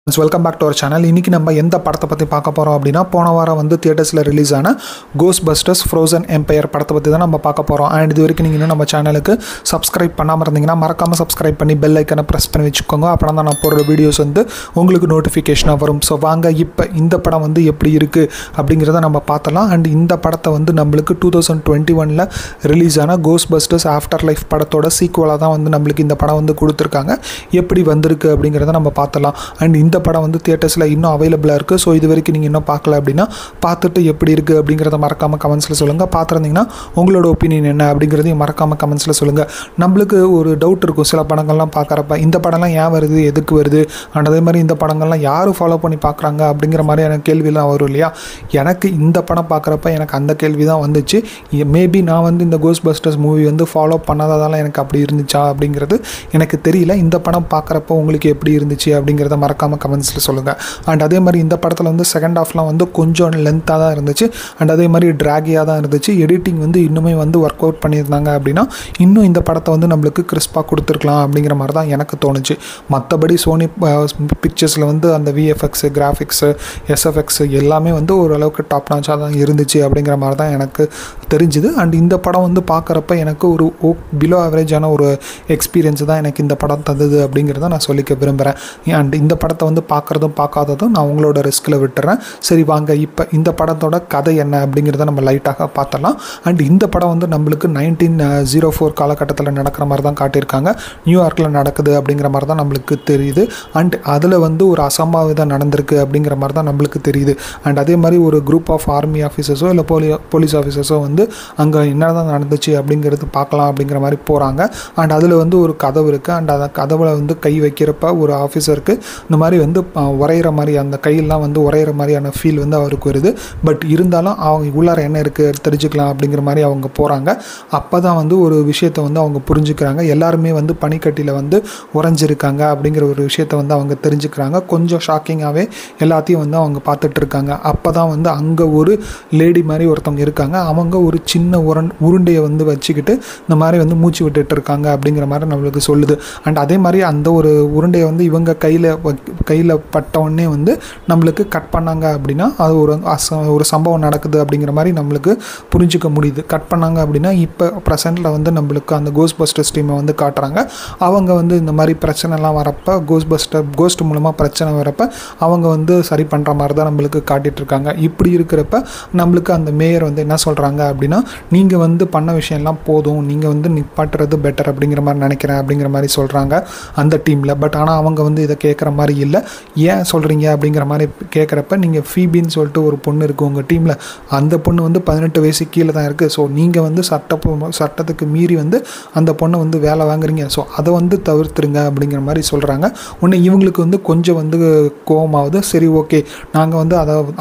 Welcome back to our channel. இன்றைக்கி நம்ம எந்த படத்தை பற்றி பார்க்க போகிறோம் அப்படின்னா, போன வாரம் வந்து தியேட்டர்ஸில் ரிலீஸ் ஆன கோஸ்ட் பஸ்டர்ஸ் ஃப்ரோசன் எம்பையர் படத்தை பற்றி தான் நம்ம பார்க்க போகிறோம். அண்ட் இது வரைக்கும் நீங்கள் இன்னும் நம்ம சேனலுக்கு சப்ஸ்கிரைப் பண்ணாமல் இருந்தீங்கன்னா மறக்காமல் சப்ஸ்கிரைப் பண்ணி பெல் ஐக்கனை ப்ரெஸ் பண்ணி வச்சுக்கோங்க. அப்புறம் தான் நான் போடுற வீடியோஸ் வந்து உங்களுக்கு நோட்டிஃபிகேஷனாக வரும். ஸோ வாங்க இப்போ இந்த படம் வந்து எப்படி இருக்குது அப்படிங்கிறத நம்ம பார்த்தலாம். அண்ட் இந்த படத்தை வந்து நம்மளுக்கு 2021 ரிலீஸ் ஆன கோஸ்ட் பஸ்டர்ஸ் ஆஃப்டர் லைஃப் படத்தோட சீக்குவலாக தான் வந்து நம்மளுக்கு இந்த படம் வந்து கொடுத்துருக்காங்க. எப்படி வந்திருக்கு அப்படிங்கிறத நம்ம பார்த்தலாம். அண்ட் இந்த படம் வந்து தியேட்டர்ஸில் இன்னும் அவைலபிளாக இருக்குது. ஸோ இது வரைக்கும் நீங்கள் இன்னும் பார்க்கல அப்படின்னா பார்த்துட்டு எப்படி இருக்குது அப்படிங்கிறத மறக்காமல் கமெண்ட்ஸில் சொல்லுங்கள். பார்த்துருந்தீங்கன்னா உங்களோட ஒப்பீனியன் என்ன அப்படிங்கிறதையும் மறக்காமல் கமெண்ட்ஸில் சொல்லுங்கள். நம்மளுக்கு ஒரு டவுட் இருக்கும் சில படங்கள்லாம் பார்க்குறப்ப, இந்த படம்லாம் ஏன் வருது, எதுக்கு வருது, அண்ட் அதே மாதிரி இந்த படங்கள்லாம் யார் ஃபாலோ பண்ணி பார்க்குறாங்க அப்படிங்கிற மாதிரியான கேள்வியெல்லாம் வரும் இல்லையா. எனக்கு இந்த படம் பார்க்குறப்ப எனக்கு அந்த கேள்வி தான் வந்துச்சு. மேபி நான் வந்து இந்த கோஸ்ட் பஸ்டர்ஸ் மூவி வந்து ஃபாலோ பண்ணாததால் எனக்கு அப்படி இருந்துச்சா அப்படிங்கிறது எனக்கு தெரியல. இந்த படம் பார்க்குறப்ப உங்களுக்கு எப்படி இருந்துச்சு அப்படிங்கிறத மறக்காமல் கமெண்ட்ஸில் சொல்லுங்கள். அண்ட் அதே மாதிரி இந்த படத்தில் வந்து செகண்ட் ஹாஃப்லாம் வந்து கொஞ்சம் லென்த்தாக தான் இருந்துச்சு. அண்ட் அதே மாதிரி ட்ராகியாக தான் இருந்துச்சு. எடிட்டிங் வந்து இன்னுமே வந்து ஒர்க் அவுட் பண்ணியிருந்தாங்க அப்படின்னா இன்னும் இந்த படத்தை வந்து நம்மளுக்கு கிறிஸ்பாக கொடுத்துருக்கலாம் அப்படிங்கிற மாதிரி தான் எனக்கு தோணுச்சு. மற்றபடி சோனி பிக்சர்ஸில் வந்து அந்த விஎஃப்எக்ஸு, கிராஃபிக்ஸு, எஸ்எஃப்எக்ஸு எல்லாமே வந்து ஓரளவுக்கு டாப் நாச்சாக தான் இருந்துச்சு அப்படிங்கிற மாதிரி தான் எனக்கு தெரிஞ்சுது. அண்ட் இந்த படம் வந்து பார்க்குறப்ப எனக்கு ஒரு பிலோ ஆவரேஜான ஒரு எக்ஸ்பீரியன்ஸ் தான் எனக்கு இந்த படம் தந்தது அப்படிங்கிறத நான் சொல்லிக்க விரும்புகிறேன். அண்ட் இந்த படத்தை வந்து பார்க்குறதும் பார்க்காததும் நான் உங்களோட ரிஸ்கில் விட்டுறேன். சரி வாங்க இப்போ இந்த படத்தோட கதை என்ன அப்படிங்கிறத நம்ம லைட்டாக பார்த்தலாம். அண்ட் இந்த படம் வந்து நம்மளுக்கு 1904 காலகட்டத்தில் நடக்கிற மாதிரி தான் காட்டியிருக்காங்க. நியூயார்க்கில் நடக்குது அப்படிங்கிற மாதிரி தான் நம்மளுக்கு தெரியுது. அண்ட் அதில் வந்து ஒரு அசம்பாவிதம் நடந்திருக்கு அப்படிங்கிற மாதிரி தான் நம்மளுக்கு தெரியுது. அண்ட் அதே மாதிரி ஒரு குரூப் ஆஃப் ஆர்மி ஆஃபீஸர்ஸோ இல்லை போலீஸ் ஆஃபீஸர்ஸோ வந்து அங்கே என்ன தான் நடந்துச்சு அப்படிங்கிறது பார்க்கலாம் அப்படிங்கிற மாதிரி போகிறாங்க. அண்ட் அதில் வந்து ஒரு கதவு இருக்குது. அண்ட் அந்த கதவில் வந்து கை வைக்கிறப்ப ஒரு ஆஃபீஸருக்கு இந்த மாதிரி வந்து உரையிற மாதிரி அந்த கையெல்லாம் வந்து உரையிற மாதிரியான ஃபீல் வந்து அவருக்கு வருது. பட் இருந்தாலும் அவங்க உள்ளார என்ன இருக்குது தெரிஞ்சுக்கலாம் அப்படிங்கிற மாதிரி அவங்க போகிறாங்க. அப்போ தான் வந்து ஒரு விஷயத்தை வந்து அவங்க புரிஞ்சுக்கிறாங்க. எல்லாருமே வந்து பனிக்கட்டியில் வந்து உறைஞ்சிருக்காங்க அப்படிங்கிற ஒரு விஷயத்தை வந்து அவங்க தெரிஞ்சுக்கிறாங்க. கொஞ்சம் ஷாக்கிங்காகவே எல்லாத்தையும் வந்து அவங்க பார்த்துட்ருக்காங்க. அப்போ தான் வந்து அங்கே ஒரு லேடி மாதிரி ஒருத்தவங்க இருக்காங்க. அவங்க ஒரு சின்ன உருண்டையை வந்து வச்சுக்கிட்டு இந்த மாதிரி வந்து மூச்சு விட்டுட்டு இருக்காங்க அப்படிங்கிற மாதிரி நம்மளுக்கு சொல்லுது. அண்ட் அதே மாதிரி அந்த ஒரு உருண்டையை வந்து இவங்க கையில் பட்டவுடனே வந்து நம்மளுக்கு கட் பண்ணாங்க அப்படின்னா அது ஒரு சம்பவம் நடக்குது அப்படிங்கிற மாதிரி நம்மளுக்கு புரிஞ்சிக்க முடியுது. கட் பண்ணாங்க அப்படின்னா இப்போ ப்ரெசென்ட்டில் வந்து நம்மளுக்கு அந்த கோஸ்ட் பஸ்டர்ஸ் டீமை வந்து காட்டுறாங்க. அவங்க வந்து இந்த மாதிரி பிரச்சனைலாம் வரப்போ கோஸ்ட் மூலமாக பிரச்சனை வரப்போ அவங்க வந்து சரி பண்ணுற மாதிரி தான் நம்மளுக்கு காட்டிகிட்ருக்காங்க. இப்படி இருக்கிறப்ப நம்மளுக்கு அந்த மேயர் வந்து என்ன சொல்கிறாங்க அப்படின்னா, நீங்கள் வந்து பண்ண விஷயம்லாம் போதும், நீங்கள் வந்து நிப்பாட்டுறது பெட்டர் அப்படிங்கிற மாதிரி நினைக்கிறேன் அப்படிங்கிற மாதிரி சொல்கிறாங்க அந்த டீமில். பட் ஆனால் அவங்க வந்து இதை கேட்குற மாதிரி இல்லை. ஏன் சொல்கிறீங்க அப்படிங்கிற மாதிரி கேட்குறப்ப, நீங்கள் ஃபீபின்னு சொல்லிட்டு ஒரு பொண்ணு இருக்குது உங்கள் டீமில், அந்த பொண்ணு வந்து 18 வயசு கீழே தான் இருக்குது. ஸோ நீங்கள் வந்து சட்டத்துக்கு மீறி வந்து அந்த பொண்ணை வந்து வேலை வாங்குறீங்க. ஸோ அதை வந்து தவிர்த்துருங்க அப்படிங்கிற மாதிரி சொல்கிறாங்க. உடனே இவங்களுக்கு வந்து கொஞ்சம் வந்து கோவமாகுது. சரி ஓகே, நாங்கள் வந்து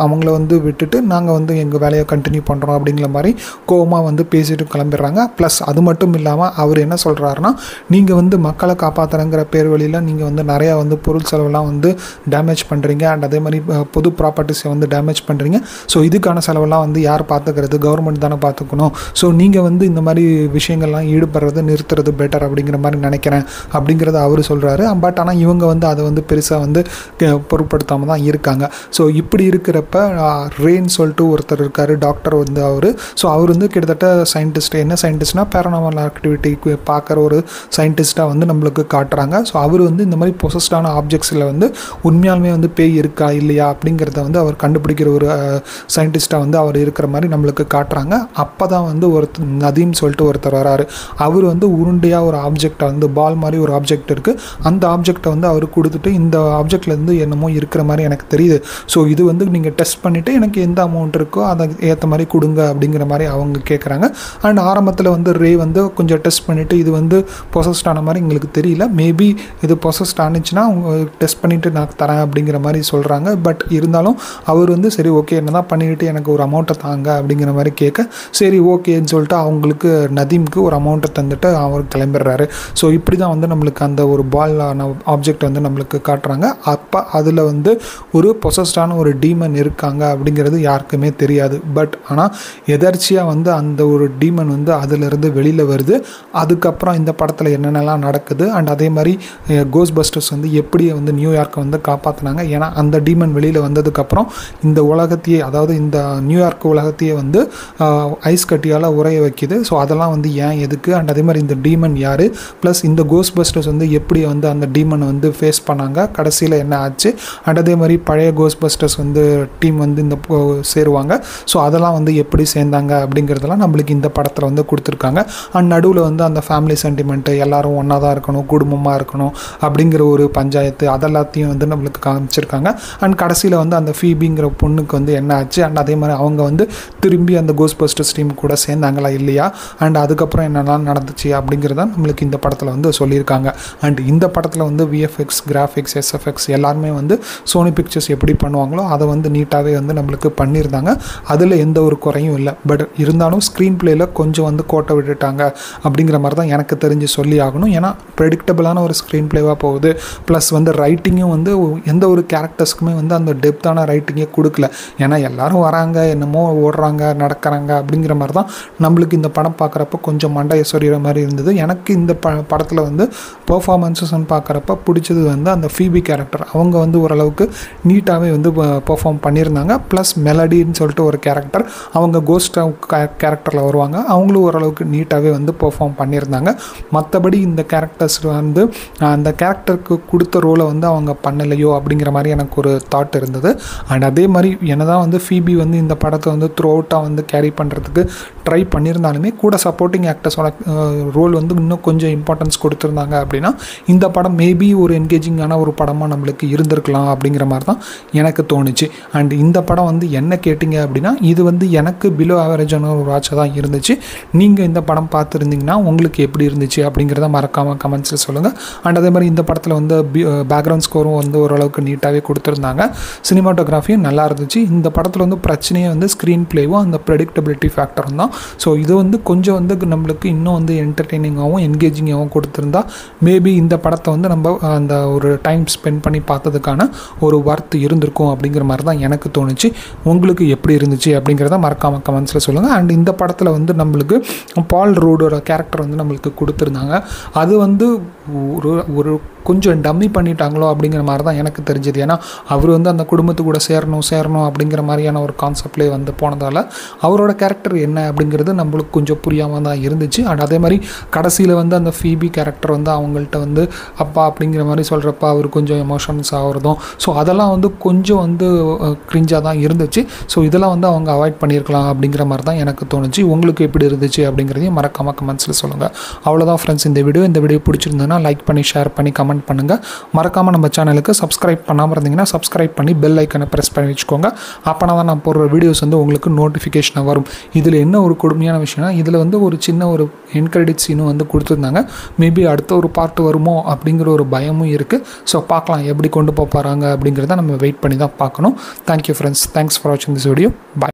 அவங்கள வந்து விட்டுட்டு நாங்கள் வந்து எங்கள் வேலையை கண்டினியூ பண்ணுறோம் அப்படிங்கிற மாதிரி கோவமாக வந்து பேசிட்டு கிளம்பிடுறாங்க. ப்ளஸ் அது மட்டும் இல்லாமல் அவர் என்ன சொல்கிறாருன்னா, நீங்கள் வந்து மக்களை காப்பாற்றுறங்கிற பேர் வழியில் நீங்கள் வந்து நிறையா வந்து பொருள் செலவெல்லாம் வந்து டேமேஜ் பண்ணுறீங்க. அண்ட் அதே மாதிரி பொது ப்ராப்பர்ட்டிஸை வந்து டேமேஜ் பண்ணுறீங்க. ஸோ இதுக்கான செலவெல்லாம் வந்து யார் பார்த்துக்கிறது, கவர்மெண்ட் தானே பார்த்துக்கணும். ஸோ நீங்கள் வந்து இந்த மாதிரி விஷயங்கள்லாம் ஈடுபடுறது நிறுத்துறது பெட்டர் அப்படிங்கிற மாதிரி நினைக்கிறேன் அப்படிங்கிறத அவர் சொல்கிறாரு. பட் ஆனால் இவங்க வந்து அதை வந்து பெருசாக வந்து பொருட்படுத்தாமல் தான் இருக்காங்க. ஸோ இப்படி இருக்கிறப்ப ரேன்னு சொல்லிட்டு ஒருத்தர் இருக்கார், டாக்டர் வந்து அவர். ஸோ அவர் வந்து கிட்டத்தட்ட சயின்டிஸ்ட். என்ன சயின்டிஸ்ட்னா பேரனாமல் ஆக்டிவிட்டி பார்க்குற ஒரு சயின்டிஸ்ட்டாக வந்து நம்மளுக்கு காட்டுறாங்க. ஸோ அவர் வந்து இந்த மாதிரி பொசஸ்டான ஆப்ஜெக்ட்ஸில் வந்து உண்மையாலுமே வந்து பேய் இருக்கா இல்லையா அப்படிங்கிறத வந்து அவர் கண்டுபிடிக்கிற ஒரு சயின்டிஸ்ட்டாக வந்து அவர் இருக்கிற மாதிரி நம்மளுக்கு காட்டுறாங்க. அப்போ தான் வந்து நதீம்னு சொல்லிட்டு ஒருத்தர் வராரு. அவர் வந்து உருண்டையாக ஒரு ஆப்ஜெக்டை வந்து பால் மாதிரி ஒரு ஆப்ஜெக்ட் இருக்குது. அந்த ஆப்ஜெக்டை வந்து அவர் கொடுத்துட்டு, இந்த ஆப்ஜெக்ட்லேருந்து என்னமோ இருக்கிற மாதிரி எனக்கு தெரியுது. ஸோ இது வந்து நீங்கள் டெஸ்ட் பண்ணிவிட்டு எனக்கு எந்த அமௌண்ட் இருக்கோ அதை ஏற்ற மாதிரி கொடுங்க அப்படிங்கிற மாதிரி அவங்க கேட்குறாங்க. அண்ட் ஆரம்பத்தில் வந்து ரே வந்து கொஞ்சம் டெஸ்ட் பண்ணிவிட்டு இது வந்து பொசஸ்ட் ஆன மாதிரி எங்களுக்கு தெரியல, மேபி இது பொசஸ்ட் ஆனிச்சுன்னா அவங்க டெஸ்ட் பண்ணிவிட்டு நான் தரேன் அப்படிங்கிற மாதிரி சொல்கிறாங்க. பட் இருந்தாலும் அவர் வந்து சரி ஓகே என்ன தான் பண்ணிக்கிட்டு எனக்கு ஒரு அமௌண்ட்டை தாங்க அப்படிங்கிற மாதிரி கேட்க, சரி ஓகேன்னு சொல்லிட்டு அவங்களுக்கு நதீம்க்கு ஒரு அமௌண்ட்டை தந்துட்டு அவர் கிளம்பிடுறாரு. ஸோ இப்படி தான் வந்து நம்மளுக்கு அந்த ஒரு பாலான ஆப்ஜெக்ட் வந்து நம்மளுக்கு காட்டுறாங்க. அப்போ அதில் வந்து ஒரு பொசஸ்டான ஒரு டீமன் இருக்காங்க அப்படிங்கிறது யாருக்குமே தெரியாது. பட் ஆனால் எதர்ச்சியாக வந்து அந்த ஒரு டீமன் வந்து அதிலிருந்து வெளியில் வருது. அதுக்கப்புறம் இந்த படத்தில் என்னென்னலாம் நடக்குது அண்ட் அதே மாதிரி கோஸ்ட் பஸ்டர்ஸ் வந்து எப்படி வந்து நியூயார்க் நியூயார்க்கை வந்து காப்பாற்றினாங்க. ஏன்னா அந்த டீமன் வெளியில் வந்ததுக்கப்புறம் இந்த உலகத்தையே, அதாவது இந்த நியூயார்க் உலகத்தையே வந்து ஐஸ் கட்டியால் உரைய வைக்கிது. ஸோ அதெல்லாம் வந்து ஏன், எதுக்கு, அண்ட் அதே மாதிரி இந்த டீமன் யார், ப்ளஸ் இந்த கோஸ்ட் பஸ்டர்ஸ் வந்து எப்படி வந்து அந்த டீமனை வந்து ஃபேஸ் பண்ணாங்க, கடைசியில் என்ன ஆச்சு, அண்ட் அதே மாதிரி பழைய கோஸ்ட் பஸ்டர்ஸ் வந்து டீம் வந்து இந்த சேருவாங்க. ஸோ அதெல்லாம் வந்து எப்படி சேர்ந்தாங்க அப்படிங்கிறதெல்லாம் நம்மளுக்கு இந்த படத்தில் வந்து கொடுத்துருக்காங்க. அண்ட் நடுவில் வந்து அந்த ஃபேமிலி சென்டிமெண்ட்டு, எல்லாரும் ஒன்றா தான் இருக்கணும், குடும்பமாக இருக்கணும் அப்படிங்கிற ஒரு பஞ்சாயத்து, அதெல்லாத்தையும் வந்து நம்மளுக்கு காமிச்சிருக்காங்க. அண்ட் கடைசியில் வந்து அந்த ஃபீபிங்கிற பொண்ணுக்கு வந்து என்ன ஆச்சு, அண்ட் அதே மாதிரி அவங்க வந்து திரும்பி அந்த கோஸ்ட் பஸ்டர்ஸ் டீம் கூட சேர்ந்தாங்களா இல்லையா, அண்ட் அதுக்கப்புறம் என்னெல்லாம் நடந்துச்சு அப்படிங்கிறத நம்மளுக்கு இந்த படத்தில் வந்து சொல்லியிருக்காங்க. அண்ட் இந்த படத்தில் வந்து விஎஃப்எக்ஸ், கிராஃபிக்ஸ், எஸ்எஃப்எக்ஸ் எல்லாருமே வந்து சோனி பிக்சர்ஸ் எப்படி பண்ணுவாங்களோ அதை வந்து நீட்டாகவே வந்து நம்மளுக்கு பண்ணியிருந்தாங்க. அதில் எந்த ஒரு குறையும் இல்லை. பட் இருந்தாலும் ஸ்க்ரீன் பிளேயில் கொஞ்சம் வந்து கோட்டை விட்டுட்டாங்க அப்படிங்கிற மாதிரி தான் எனக்கு தெரிஞ்சு சொல்லி ஆகணும். ஏன்னா ப்ரெடிக்டபிளான ஒரு ஸ்க்ரீன் பிளேவாக போகுது. ப்ளஸ் வந்து ரைட்டிங்கும் வந்து எந்த ஒரு கேரக்டர்ஸ்க்குமே வந்து அந்த டெப்த்தான ரைட்டிங்கே கொடுக்கல. ஏன்னா எல்லோரும் வராங்க, என்னமோ ஓடுறாங்க, நடக்கிறாங்க அப்படிங்கிற மாதிரி தான் நம்மளுக்கு இந்த படம் பார்க்குறப்ப கொஞ்சம் மண்டையை சொறிகிற மாதிரி இருந்தது. எனக்கு இந்த படத்தில் வந்து பெர்ஃபார்மன்ஸஸ்ன்னு பார்க்குறப்ப பிடிச்சது வந்து அந்த ஃபீபி கேரக்டர். அவங்க வந்து ஓரளவுக்கு நீட்டாகவே வந்து பெர்ஃபார்ம் பண்ணியிருந்தாங்க. ப்ளஸ் மெலடின்னு சொல்லிட்டு ஒரு கேரக்டர், அவங்க கோஸ்ட் கேரக்டரில் வருவாங்க, அவங்களும் ஓரளவுக்கு நீட்டாகவே வந்து பெர்ஃபார்ம் பண்ணியிருந்தாங்க. மற்றபடி இந்த கேரக்டர்ஸ் வந்து அந்த கேரக்டருக்கு கொடுத்த ரோலை வந்து அவங்க பண்ணலையோ அப்படிங்கிற மாதிரி எனக்கு ஒரு தாட் இருந்தது. அண்ட் அதே மாதிரி என்ன தான் வந்து ஃபீபி வந்து இந்த படத்தை வந்து த்ரூ அவுட்டாக வந்து கேரி பண்ணுறதுக்கு ட்ரை பண்ணியிருந்தாலுமே கூட சப்போர்ட்டிங் ஆக்டர்ஸோட ரோல் வந்து இன்னும் கொஞ்சம் இம்பார்ட்டன்ஸ் கொடுத்துருந்தாங்க அப்படின்னா இந்த படம் மேபி ஒரு என்கேஜிங்கான ஒரு படமாக நம்மளுக்கு இருந்திருக்கலாம் அப்படிங்கிற மாதிரி தான் எனக்கு தோணுச்சு. அண்ட் இந்த படம் வந்து என்ன கேட்டிங்க அப்படின்னா இது வந்து எனக்கு பிலோ ஆவரேஜான ஒரு வாட்சாக தான் இருந்துச்சு. நீங்கள் இந்த படம் பார்த்துருந்தீங்கன்னா உங்களுக்கு எப்படி இருந்துச்சு அப்படிங்கிறத மறக்காமல் கமெண்ட்ஸில் சொல்லுங்கள். அண்ட் அதே மாதிரி இந்த படத்தில் வந்து பேக்ரவுண்ட் ஸ்கோரும் வந்து ஓரளவுக்கு நீட்டாகவே கொடுத்துருந்தாங்க. சினிமாட்டோகிராஃபியும் நல்லா இருந்துச்சு. இந்த படத்தில் வந்து பிரச்சனையே வந்து ஸ்க்ரீன் பிளேவும் அந்த ப்ரெடிக்டபிலிட்டி ஃபேக்டரும் தான். ஸோ இது வந்து கொஞ்சம் வந்து நம்மளுக்கு இன்னும் வந்து என்டர்டெய்னிங்காகவும் என்கேஜிங்காகவும் கொடுத்துருந்தா மேபி இந்த படத்தை வந்து நம்ம அந்த ஒரு டைம் ஸ்பெண்ட் பண்ணி பார்த்ததுக்கான ஒரு வர்த் இருந்திருக்கும் அப்படிங்கிற மாதிரி தான் எனக்கு தோணுச்சு. உங்களுக்கு எப்படி இருந்துச்சு அப்படிங்கிறத மறக்காமல் கமெண்ட்ஸில் சொல்லுங்கள். அண்ட் இந்த படத்தில் வந்து நம்மளுக்கு பால் ரூடோட கேரக்டர் வந்து நம்மளுக்கு கொடுத்துருந்தாங்க. அது வந்து ஒரு கொஞ்சம் டம்மி பண்ணிட்டாங்களோ அப்படிங்கிற மாதிரி தான் எனக்கு தெரிஞ்சது. ஏன்னா அவர் வந்து அந்த குடும்பத்து கூட சேரணும் அப்படிங்கிற மாதிரியான ஒரு கான்செப்ட்லேயே வந்து போனதால் அவரோட கேரக்டர் என்ன அப்படிங்கிறது நம்மளுக்கு கொஞ்சம் புரியாமல் தான் இருந்துச்சு. அண்ட் அதே மாதிரி கடைசியில் வந்து அந்த ஃபீபி கேரக்டர் வந்து அவங்கள்ட்ட வந்து அப்பா அப்படிங்கிற மாதிரி சொல்கிறப்ப அவர் கொஞ்சம் எமோஷன்ஸ் ஆகிறதும், ஸோ அதெல்லாம் வந்து கொஞ்சம் வந்து கிரிஞ்சாக தான் இருந்துச்சு. ஸோ இதெல்லாம் வந்து அவங்க அவாய்ட் பண்ணியிருக்கலாம் அப்படிங்கிற மாதிரி தான் எனக்கு தோணுச்சு. உங்களுக்கு எப்படி இருந்துச்சு அப்படிங்கிறதையும் மறக்காமல் கமெண்ட்ஸில் சொல்லுங்கள். அவ்வளோதான் ஃப்ரெண்ட்ஸ் இந்த வீடியோ பிடிச்சிருந்ததுன்னா லைக் பண்ணி ஷேர் பண்ணி கமெண்ட் பண்ணுங்கள். மறக்காமல் நம்ம சேனலுக்கு சப்ஸ்கிரைப் பண்ணாமல் இருந்தீங்கன்னா சப்ஸ்கிரைப் பண்ணி பெல் ஐக்கனை ப்ரெஸ் பண்ணி வச்சுக்கோங்க. அப்போனா தான் நான் போடுற வீடியோஸ் வந்து உங்களுக்கு நோட்டிஃபிகேஷனாக வரும். இதில் என்ன ஒரு கொடுமையான விஷயம்னா இதில் வந்து ஒரு சின்ன ஒரு என்கிரெடிட் சீனும் வந்து கொடுத்துருந்தாங்க. மேபி அடுத்த ஒரு பார்ட் வருமோ அப்படிங்கிற ஒரு பயமும் இருக்குது. ஸோ பார்க்கலாம் எப்படி கொண்டு போகிறாங்க அப்படிங்கிறத நம்ம வெயிட் பண்ணி தான் பார்க்கணும். தேங்க்யூ ஃப்ரெண்ட்ஸ், தேங்க்ஸ் ஃபார் வாட்சிங் திஸ் வீடியோ. பாய்.